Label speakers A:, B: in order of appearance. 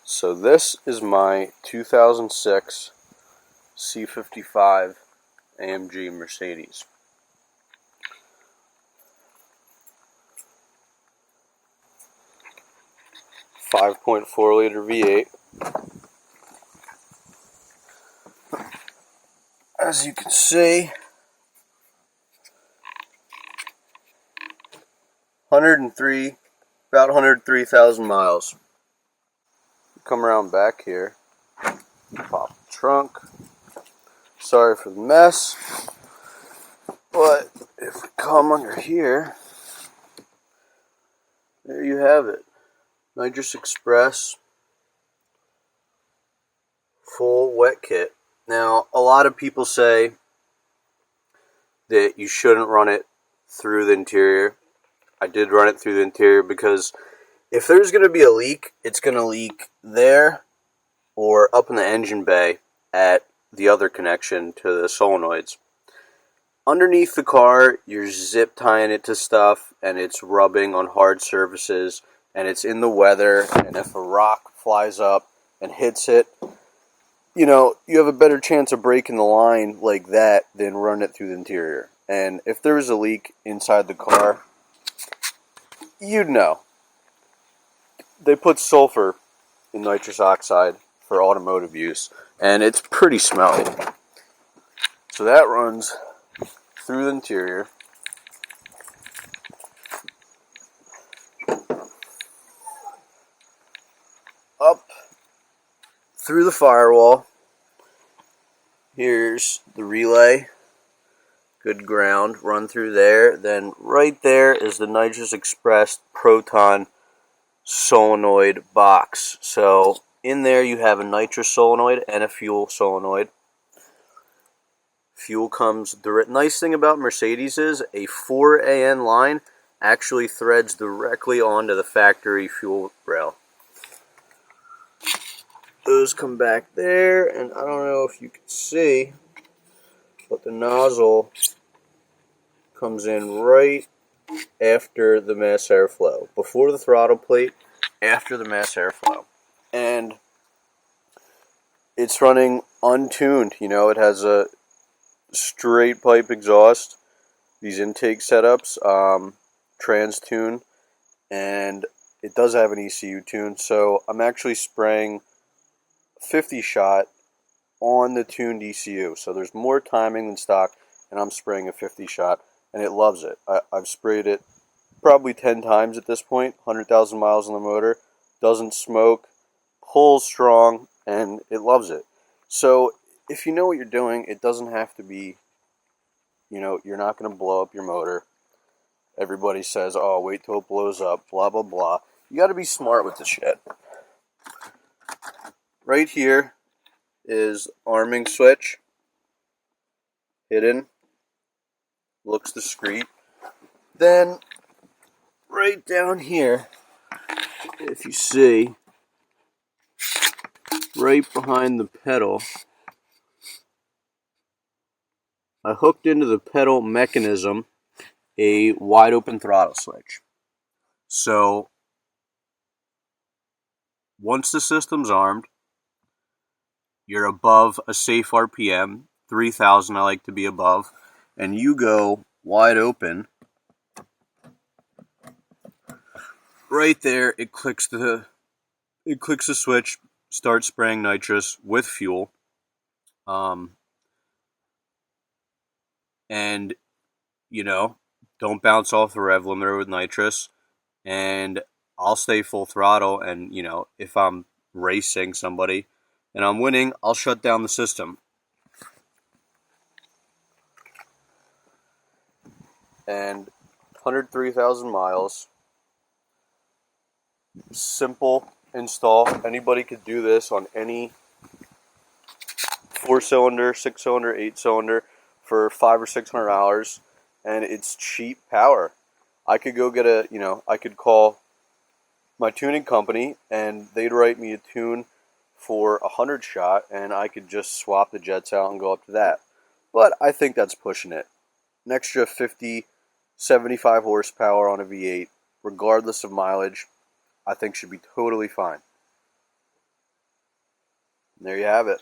A: So this is my 2006 C55 AMG Mercedes. .4 liter V8. As you can see, 103, about 103,000 miles. Come around back here, pop the trunk. Sorry for the mess, but if we come under here, there you have it. Nitrous Express full wet kit. Now, a lot of people say that you shouldn't run it through the interior. I did run it through the interior because if there's going to be a leak, it's going to leak there or up in the engine bay at the other connection to the solenoids. Underneath the car, you're zip tying it to stuff and it's rubbing on hard surfaces and it's in the weather, and if a rock flies up and hits it, you know, you have a better chance of breaking the line like that than run it through the interior. And if there was a leak inside the car, you'd know. They put sulfur in nitrous oxide for automotive use, and it's pretty smelly. So that runs through the interior. Up through the firewall. Here's the relay. Good ground. Run through there. Then right there is the Nitrous Express Proton Solenoid box. So in there you have a nitrous solenoid and a fuel solenoid. Fuel comes. The nice thing about Mercedes is a 4AN line actually threads directly onto the factory fuel rail. Those come back there, and I don't know if you can see, but the nozzle comes in right after the mass airflow. Before the throttle plate, after the mass airflow. And it's running untuned. You know, it has a straight pipe exhaust, these intake setups, trans tune, and it does have an ECU tune. So I'm actually spraying 50 shot on the tuned ECU. So there's more timing than stock, and I'm spraying a 50 shot, and it loves it. I've sprayed it probably 10 times at this point, 100,000 miles on the motor, doesn't smoke, pulls strong, and it loves it. So if you know what you're doing, it doesn't have to be, you know, you're not going to blow up your motor. Everybody says, oh, wait till it blows up, blah, blah, blah. You got to be smart with the shit. Right here is arming switch. Hidden. Looks discreet. Then, right down here, if you see, right behind the pedal, I hooked into the pedal mechanism a wide open throttle switch. So, once the system's armed, you're above a safe RPM, 3,000 I like to be above, and you go wide open. Right there, it clicks the switch, starts spraying nitrous with fuel. And, you know, don't bounce off the rev limiter with nitrous. And I'll stay full throttle. And, you know, if I'm racing somebody and I'm winning, I'll shut down the system. And 103,000 miles. Simple install. Anybody could do this on any 4-cylinder, 6-cylinder, 8-cylinder for $500 or $600, and it's cheap power. I could go get I could call my tuning company and they'd write me a tune for 100 shot, and I could just swap the jets out and go up to that. But I think that's pushing it. An extra 50, 75 horsepower on a V8, regardless of mileage, I think should be totally fine. there you have it.